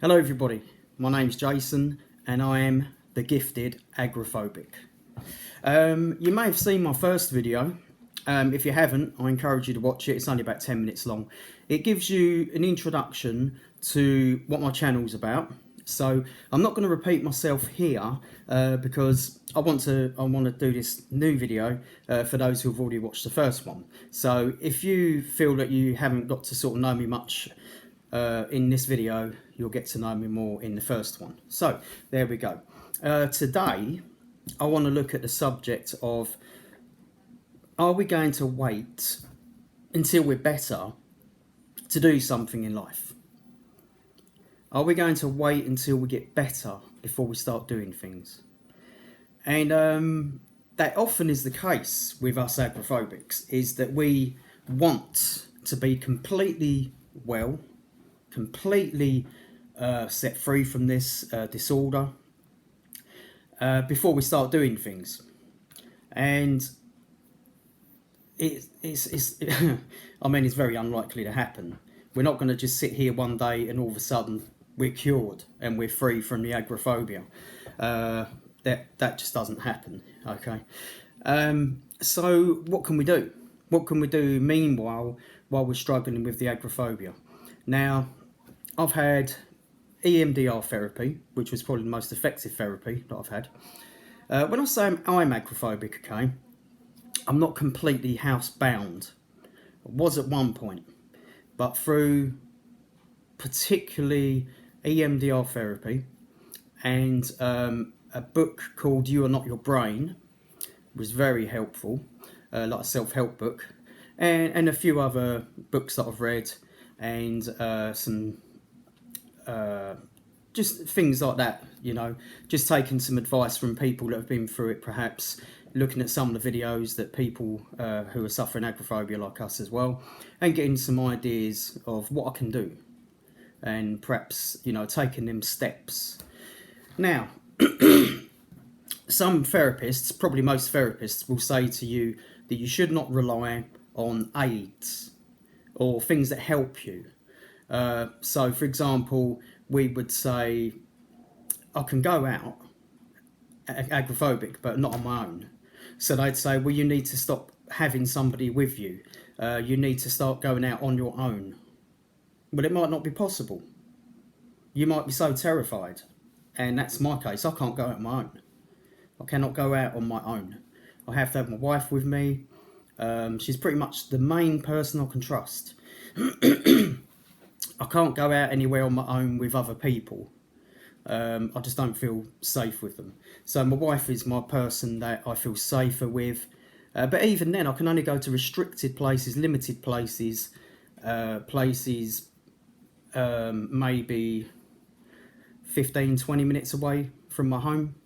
Hello everybody, my name's Jason and I am the gifted agoraphobic. You may have seen my first video. If you haven't, I encourage you to watch it. It's only about 10 minutes long. It gives you an introduction to what my channel's about. So I'm not going to repeat myself here because I want to do this new video for those who have already watched the first one. So if you feel that you haven't got to sort of know me much in this video, you'll get to know me more in the first one. So there we go. Today I want to look at the subject of, are we going to wait until we're better to do something in life? Are we going to wait until we get better before we start doing things? And that often is the case with us agoraphobics, is that we want to be completely well, completely set free from this disorder before we start doing things. And it's I mean, it's very unlikely to happen. We're not going to just sit here one day and all of a sudden we're cured and we're free from the agoraphobia. That just doesn't happen. Okay. So what can we do? What can we do meanwhile while we're struggling with the agoraphobia? Now, I've had EMDR therapy, which was probably the most effective therapy that I've had. When I say I'm agoraphobic, okay, I'm not completely housebound. I was at one point, but through particularly EMDR therapy and a book called You Are Not Your Brain was very helpful, like a self-help book, and a few other books that I've read, and some just things like that, you know, just taking some advice from people that have been through it, perhaps looking at some of the videos that people who are suffering agoraphobia like us as well, and getting some ideas of what I can do, and perhaps, you know, taking them steps. Now, some therapists, probably most therapists, will say to you that you should not rely on aids or things that help you. So, for example, we would say, I can go out agoraphobic, but not on my own. So they'd say, well, you need to stop having somebody with you. You need to start going out on your own. Well, it might not be possible. You might be so terrified. And that's my case. I can't go out on my own. I cannot go out on my own. I have to have my wife with me. She's pretty much the main person I can trust. I can't go out anywhere on my own with other people. I just don't feel safe with them. So my wife is my person that I feel safer with. But even then, I can only go to restricted places, limited places, maybe 15, 20 minutes away from my home.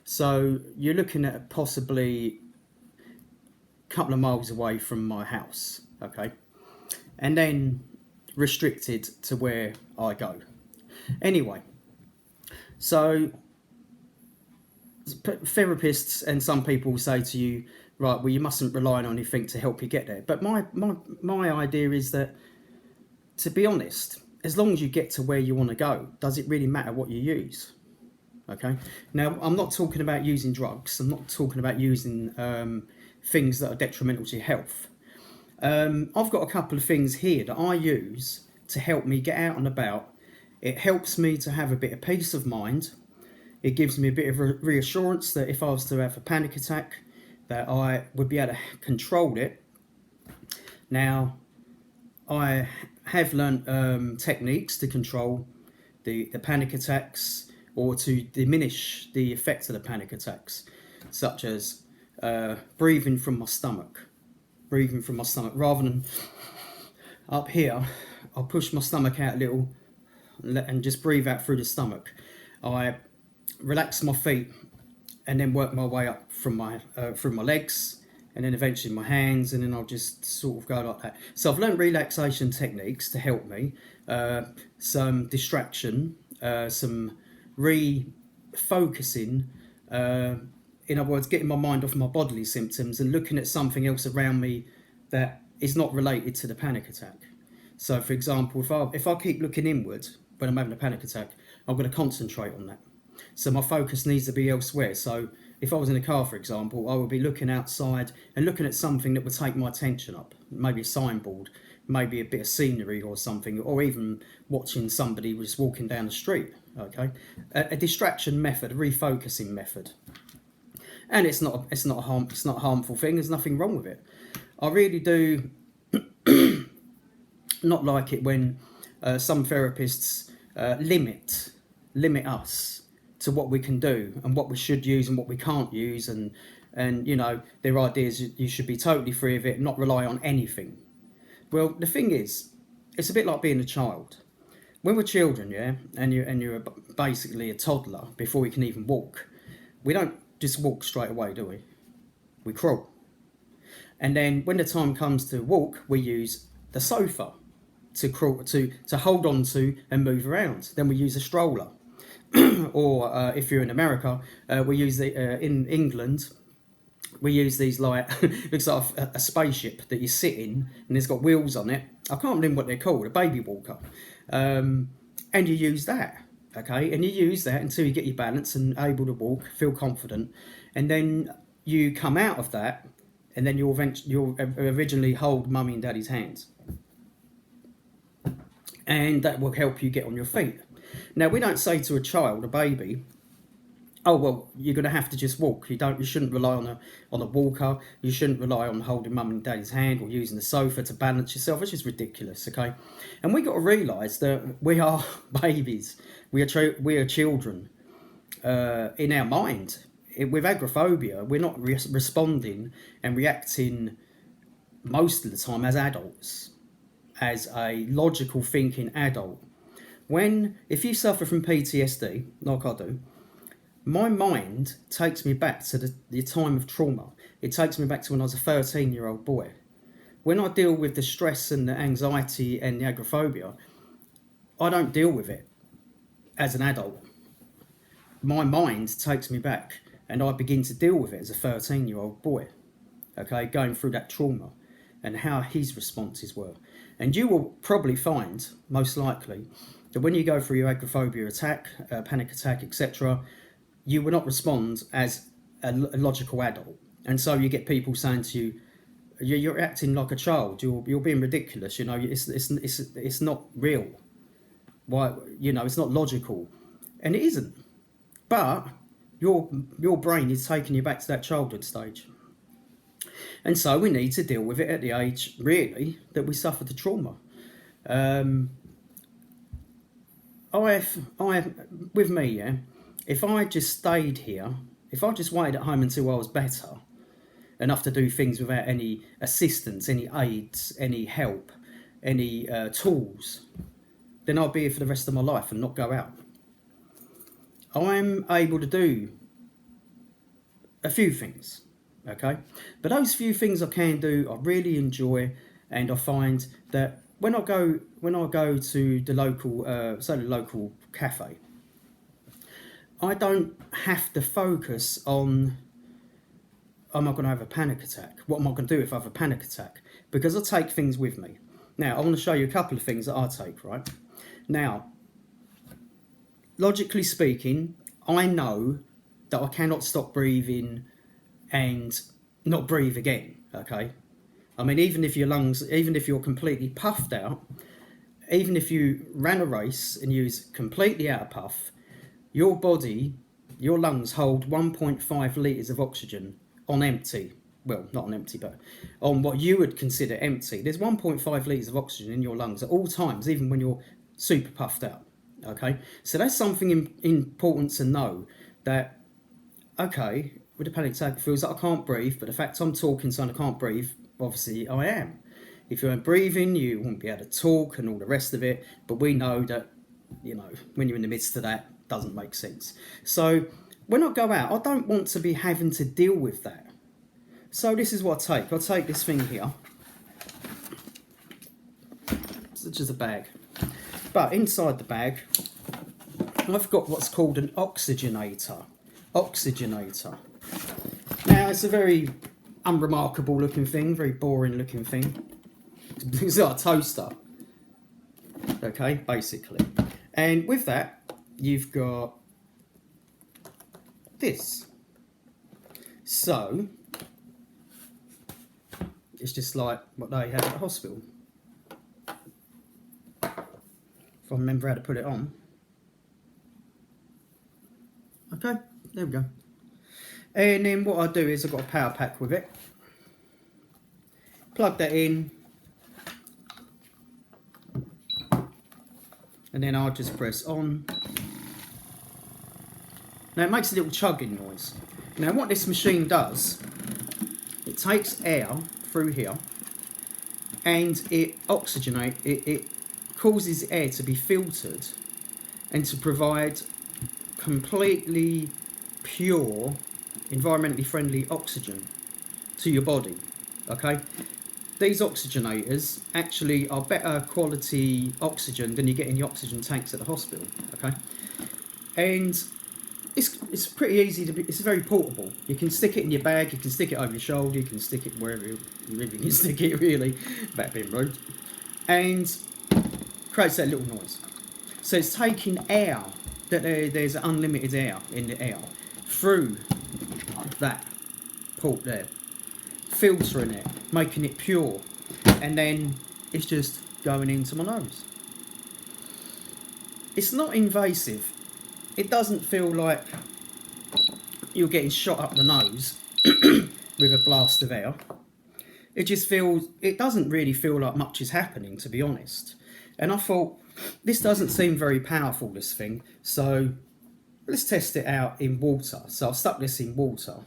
So you're looking at possibly a couple of miles away from my house, okay? And then restricted to where I go. Anyway, so therapists and some people say to you, right, well, you mustn't rely on anything to help you get there. But my idea is that, to be honest, as long as you get to where you want to go, does it really matter what you use? Okay. Now, I'm not talking about using drugs. I'm not talking about using things that are detrimental to your health. I've got a couple of things here that I use to help me get out and about. It helps me to have a bit of peace of mind. It gives me a bit of reassurance that if I was to have a panic attack, that I would be able to control it. Now, I have learned techniques to control the panic attacks, or to diminish the effects of the panic attacks, such as breathing from my stomach. Breathing from my stomach, rather than up here, I'll push my stomach out a little and just breathe out through the stomach. I relax my feet and then work my way up from my through my legs, and then eventually my hands, and then I'll just sort of go like that. So I've learned relaxation techniques to help me, some distraction, some refocusing, in other words, getting my mind off my bodily symptoms and looking at something else around me that is not related to the panic attack. So, for example, if I keep looking inward when I'm having a panic attack, I'm going to concentrate on that. So my focus needs to be elsewhere. So if I was in a car, for example, I would be looking outside and looking at something that would take my attention up. Maybe a signboard, maybe a bit of scenery or something, or even watching somebody just walking down the street. Okay, a distraction method, a refocusing method, and it's not a harmful thing. There's nothing wrong with it. I really do not like it when some therapists limit us to what we can do and what we should use and what we can't use, and you know, their ideas you should be totally free of it, not rely on anything. Well, the thing is, it's a bit like being a child. When we're children, yeah, and you're basically a toddler before we can even walk, we don't just walk straight away, do we? We crawl. And then when the time comes to walk, we use the sofa to crawl, to hold on to and move around. Then we use a stroller. Or if you're in America, we use in England, we use these like looks like a spaceship that you sit in, and it's got wheels on it. I can't remember what they're called, a baby walker, and you use that, okay, and you use that until you get your balance and able to walk, feel confident, and then you come out of that, and then you'll originally hold mummy and daddy's hands, and that will help you get on your feet. Now, we don't say to a child, a baby, oh well, you're going to have to just walk. You shouldn't rely on a walker. You shouldn't rely on holding mum and daddy's hand or using the sofa to balance yourself. It's just ridiculous, okay? And we got to realise that we are babies. We are children in our mind. With agoraphobia, we're not responding and reacting most of the time as adults, as a logical thinking adult. If you suffer from PTSD, like I do, my mind takes me back to the time of trauma. It takes me back to when I was a 13-year-old boy. When I deal with the stress and the anxiety and the agoraphobia, I don't deal with it as an adult. My mind takes me back and I begin to deal with it as a 13-year-old boy, okay, going through that trauma and how his responses were. And you will probably find, most likely, that when you go through your agoraphobia attack, panic attack, etc., you will not respond as a logical adult. And so you get people saying to you, you're acting like a child, you're being ridiculous, you know, it's not real. Why, you know, it's not logical. And it isn't. But your brain is taking you back to that childhood stage. And so we need to deal with it at the age, really, that we suffered the trauma. With me, yeah, if I just stayed here, if I just waited at home until I was better enough to do things without any assistance, any aids, any help, any tools, then I'll be here for the rest of my life and not go out. I'm able to do a few things, okay? But those few things I can do, I really enjoy, and I find that when I go to the local, the local cafe, I don't have to focus on, am I going to have a panic attack? What am I going to do if I have a panic attack? Because I take things with me. Now, I want to show you a couple of things that I take, right? Now, logically speaking, I know that I cannot stop breathing and not breathe again, okay? I mean, even if you're completely puffed out, even if you ran a race and you was completely out of puff, your body, your lungs hold 1.5 litres of oxygen on empty. Well, not on empty, but on what you would consider empty. There's 1.5 litres of oxygen in your lungs at all times, even when you're super puffed out. Okay, so that's something important to know, that, okay, with a panic attack, it feels like I can't breathe, but the fact I'm talking saying I can't breathe, obviously I am. If you weren't breathing, you wouldn't be able to talk and all the rest of it, but we know that, you know, when you're in the midst of that, it doesn't make sense. So when I go out, I don't want to be having to deal with that. So this is what I take. I take this thing here, such as a bag. But inside the bag, I've got what's called an oxygenator. Now, it's a very unremarkable looking thing, very boring looking thing. It's like a toaster, okay, basically. And with that, you've got this. So it's just like what they have at the hospital. If I remember how to put it on. Okay, there we go. And then what I do is I've got a power pack with it. Plug that in. And then I'll just press on. Now it makes a little chugging noise. Now what this machine does, it takes air through here and it oxygenates, it causes air to be filtered and to provide completely pure, environmentally friendly oxygen to your body. Okay, these oxygenators actually are better quality oxygen than you get in the oxygen tanks at the hospital. Okay, and it's pretty easy to be. It's very portable. You can stick it in your bag. You can stick it over your shoulder. You can stick it wherever you can stick it. Really, back being rude, and creates that little noise. So it's taking air, that there's unlimited air in the air, through that port there, filtering it, making it pure, and then it's just going into my nose. It's not invasive. It doesn't feel like you're getting shot up the nose with a blast of air. It just feels, it doesn't really feel like much is happening, to be honest. And I thought, this doesn't seem very powerful, this thing, so let's test it out in water. So I stuck this in water,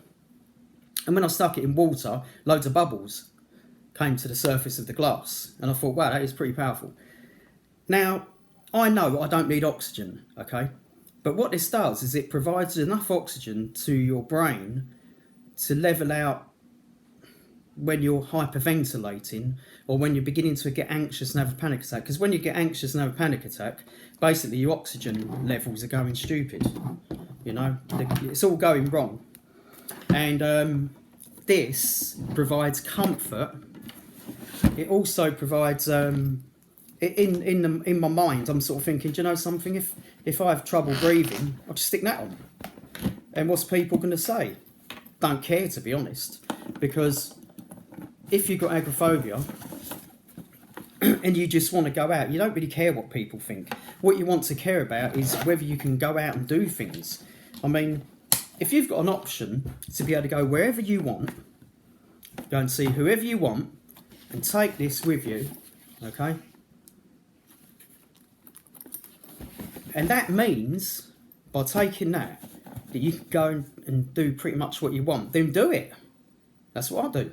and when I stuck it in water, loads of bubbles came to the surface of the glass, and I thought, wow, that is pretty powerful. Now, I know I don't need oxygen, okay, but what this does is it provides enough oxygen to your brain to level out when you're hyperventilating or when you're beginning to get anxious and have a panic attack. Because when you get anxious and have a panic attack, basically your oxygen levels are going stupid. You know, it's all going wrong. And this provides comfort. It also provides in my mind, I'm sort of thinking, do you know something? If I have trouble breathing, I'll just stick that on. And what's people going to say? Don't care, to be honest, because if you've got agoraphobia and you just want to go out, you don't really care what people think. What you want to care about is whether you can go out and do things. I mean, if you've got an option to be able to go wherever you want, go and see whoever you want, and take this with you, okay? And that means, by taking that you can go and do pretty much what you want. Then do it. That's what I do.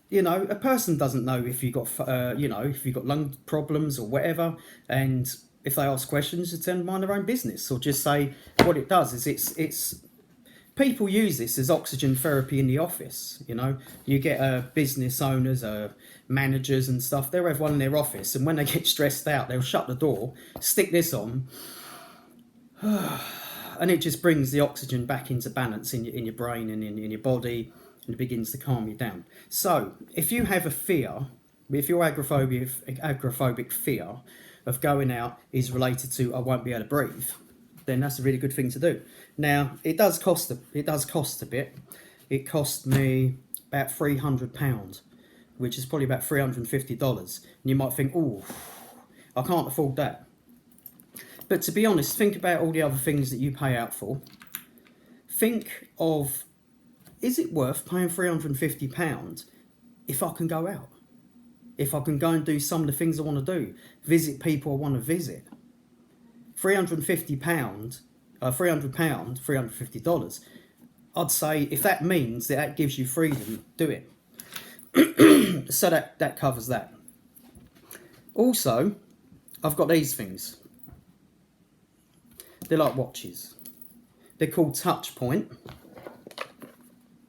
You know, a person doesn't know if you've got, if you've got lung problems or whatever, and if they ask questions, just tell them mind their own business, or just say what it does is it's people use this as oxygen therapy in the office. You know, you get business owners, managers and stuff. They'll have one in their office, and when they get stressed out, they'll shut the door, stick this on, and it just brings the oxygen back into balance in your brain and in your body. And it begins to calm you down. So, if you have a fear, if your agoraphobic fear of going out is related to I won't be able to breathe, then that's a really good thing to do. Now, it does cost a bit. It cost me about £300, which is probably about $350. And you might think, oh, I can't afford that. But to be honest, think about all the other things that you pay out for. Think of, is it worth paying £350 if I can go out? If I can go and do some of the things I want to do, visit people I want to visit. $350, I'd say if that means that gives you freedom, do it. So that covers that. Also, I've got these things. They're like watches. They're called Touch Point.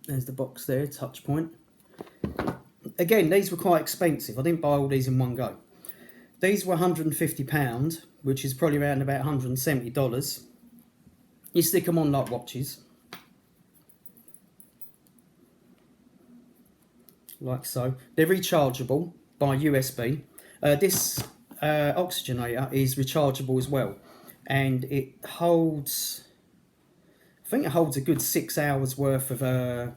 There's the box there, Touch Point. Again, these were quite expensive. I didn't buy all these in one go. These were £150, which is probably around about $170. You stick them on like watches. Like so. They're rechargeable by USB. This oxygenator is rechargeable as well, and it holds, I think it holds a good 6 hours worth of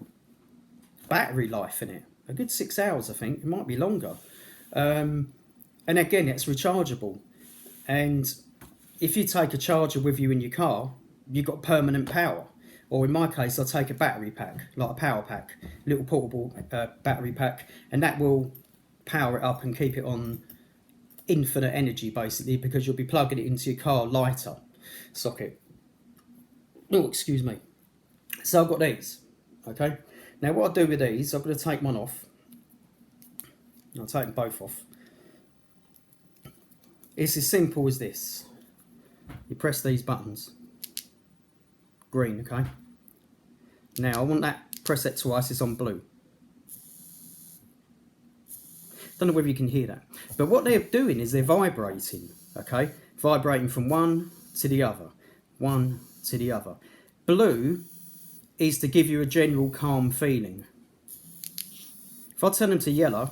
battery life in it. A good 6 hours, I think. It might be longer. And again, it's rechargeable. And if you take a charger with you in your car, you've got permanent power. Or in my case, I take a battery pack, like a power pack, little portable battery pack, and that will power it up and keep it on infinite energy, basically, because you'll be plugging it into your car lighter socket. Oh, excuse me. So I've got these, okay? Now what I do with these, I'm going to take one off. I'll take them both off. It's as simple as this. You press these buttons. Green, okay? Now I want that, press that twice, it's on blue. Don't know whether you can hear that. But what they're doing is they're vibrating, okay? Vibrating from one to the other. One to the other. Blue is to give you a general calm feeling. If I turn them to yellow,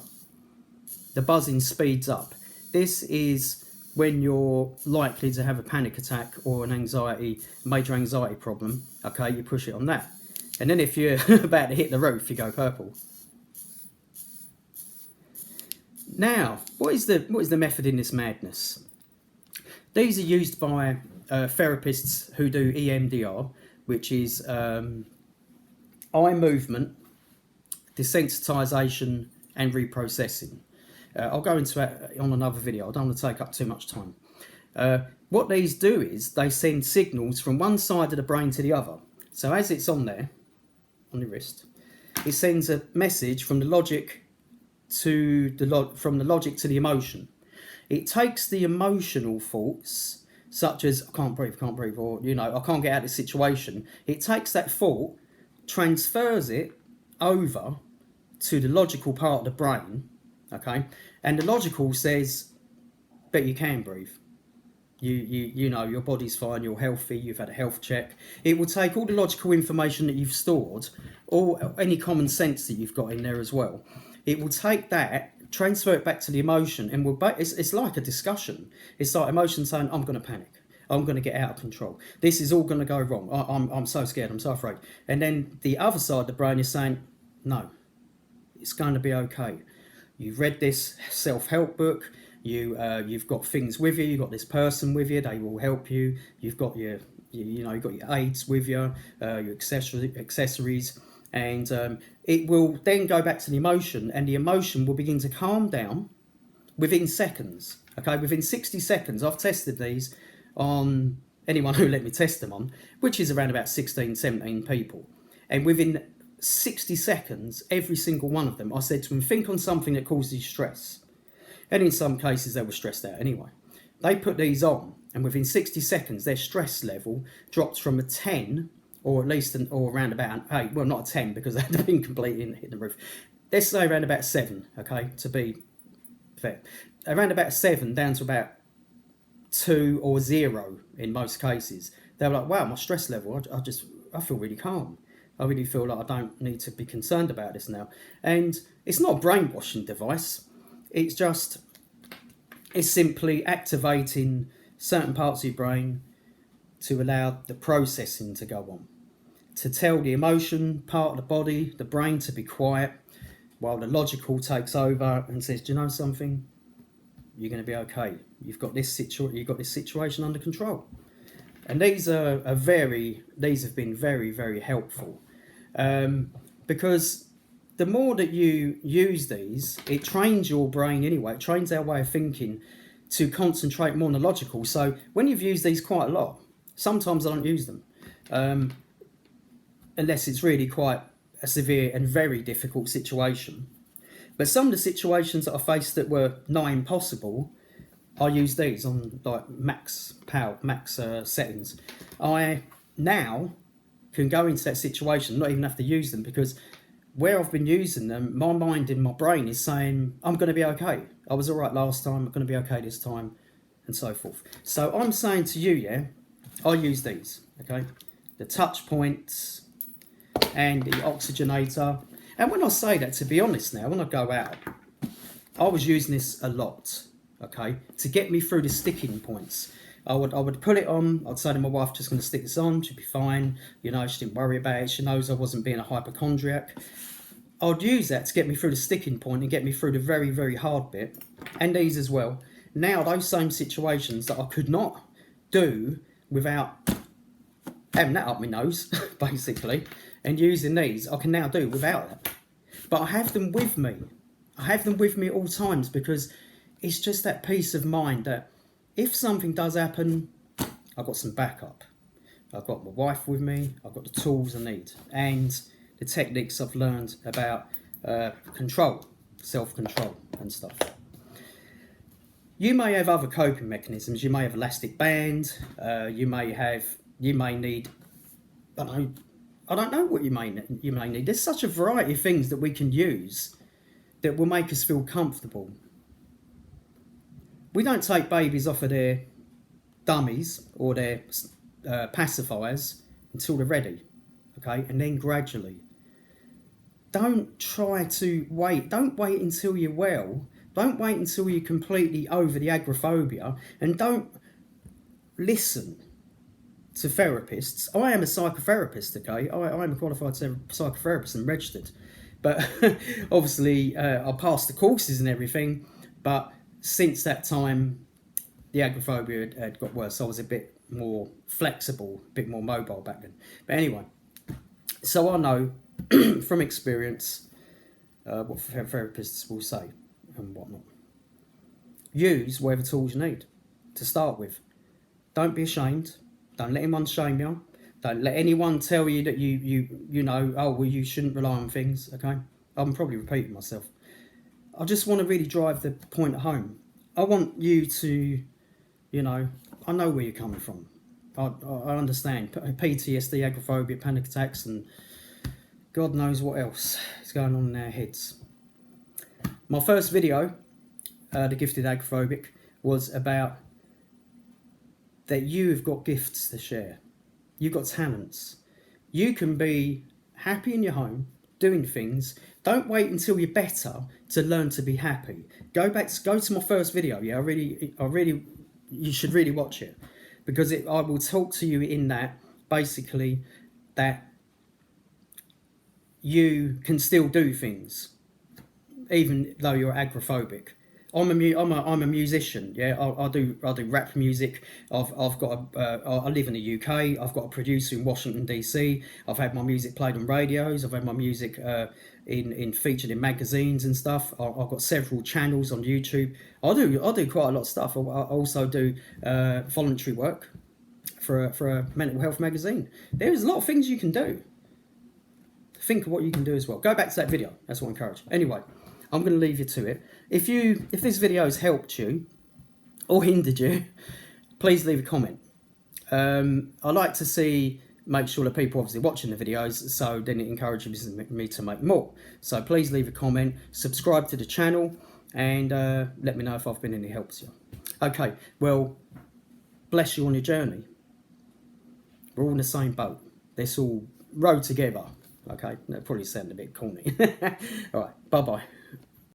the buzzing speeds up. This is when you're likely to have a panic attack or an major anxiety problem. Okay, you push it on that. And then if you're about to hit the roof, you go purple. Now, what is the method in this madness? These are used by therapists who do EMDR, which is eye movement, desensitization and reprocessing. I'll go into that on another video. I don't want to take up too much time. What these do is they send signals from one side of the brain to the other. So as it's on there, on the wrist, it sends a message from the logic to from the logic to the emotion. It takes the emotional thoughts, such as I can't breathe, or I can't get out of this situation. It takes that thought, transfers it over to the logical part of the brain, okay? And the logical says, "Bet you can breathe. You know your body's fine, you're healthy, you've had a health check." It will take all the logical information that you've stored, or any common sense that you've got in there as well. It will take that, transfer it back to the emotion, and it's like a discussion. It's like emotion saying, "I'm going to panic. I'm going to get out of control. This is all going to go wrong. I'm so scared. I'm so afraid." And then the other side of the brain is saying, "No, it's going to be okay. You've read this self-help book. You've got things with you. You've got this person with you. They will help you. You've got you've got your aids with you, your accessories." And it will then go back to the emotion, and the emotion will begin to calm down within seconds. Okay, within 60 seconds. I've tested these on anyone who let me test them on, which is around about 16, 17 people. And within 60 seconds, every single one of them, I said to them, think on something that causes you stress. And in some cases, they were stressed out anyway. They put these on, and within 60 seconds, their stress level dropped from a 10, or at least around about an 8. Well, not a 10, because they had been completely hit the roof. Let's say around about 7, okay, to be fair. Around about 7 down to about 2 or 0 in most cases. They were like, wow, my stress level, I feel really calm. I really feel like I don't need to be concerned about this now. And it's not a brainwashing device. It's simply activating certain parts of your brain to allow the processing to go on, to tell the emotion part of the body, the brain, to be quiet, while the logical takes over and says, "Do you know something? You're going to be okay. You've got this situation under control." And these have been very, very helpful, because the more that you use these, it trains your brain anyway. It trains our way of thinking to concentrate more on the logical. So when you've used these quite a lot, sometimes I don't use them, unless it's really quite a severe and very difficult situation. But some of the situations that I faced that were nigh impossible, I use these on like max power, max settings. I now can go into that situation, not even have to use them, because where I've been using them, my mind in my brain is saying, I'm going to be okay. I was all right last time, I'm going to be okay this time, and so forth. So I'm saying to you, yeah, I use these, okay? The touch points and the oxygenator. And when I say that, to be honest now, when I go out, I was using this a lot. okay, to get me through the sticking points. I would put it on. I'd say to my wife, just going to stick this on. She'd be fine. You know, she didn't worry about it. She knows I wasn't being a hypochondriac. I'd use that to get me through the sticking point and get me through the very, very hard bit, and these as well. Now, those same situations that I could not do without having that up my nose, basically, and using these, I can now do without that. But I have them with me. I have them with me at all times, because it's just that peace of mind that if something does happen, I've got some backup. I've got my wife with me. I've got the tools I need, and the techniques I've learned about control, self-control and stuff. You may have other coping mechanisms. You may have elastic band. You may need, I don't know what you may need. There's such a variety of things that we can use that will make us feel comfortable. We don't take babies off of their dummies or their pacifiers until they're ready, okay? And then gradually. Don't try to wait. Don't wait until you're well. Don't wait until you're completely over the agoraphobia, and don't listen to therapists. I am a psychotherapist, okay? I'm a qualified psychotherapist and registered. But obviously, I passed the courses and everything, but since that time, the agoraphobia had got worse. I was a bit more flexible, a bit more mobile back then. But anyway, so I know from experience what therapists will say and whatnot. Use whatever tools you need to start with. Don't be ashamed. Don't let anyone shame you. Don't let anyone tell you that you know, oh, well, you shouldn't rely on things, okay? I'm probably repeating myself. I just want to really drive the point home. I want you to, you know, I know where you're coming from. I understand PTSD, agoraphobia, panic attacks, and God knows what else is going on in our heads. My first video, The Gifted Agoraphobic, was about that you've got gifts to share. You've got talents. You can be happy in your home, doing things. Don't wait until you're better to learn to be happy. Go to my first video. Yeah, you should really watch it, because I will talk to you in that, basically, that you can still do things, even though you're agoraphobic. I'm a musician. Yeah, I do rap music. I've got I live in the UK. I've got a producer in Washington DC. I've had my music played on radios. I've had my music in featured in magazines and stuff. I've got several channels on YouTube. I do quite a lot of stuff. I also do voluntary work for a mental health magazine. There's a lot of things you can do. Think of what you can do as well. Go back to that video. That's what I encourage. Anyway, I'm going to leave you to it. If this video has helped you or hindered you, please leave a comment. I like to make sure that people obviously watching the videos, so then it encourages me to make more. So please leave a comment, subscribe to the channel, and let me know if I've been any help to you. Okay, well, bless you on your journey. We're all in the same boat. Let's all row together. Okay, that probably sounded a bit corny. All right, bye-bye.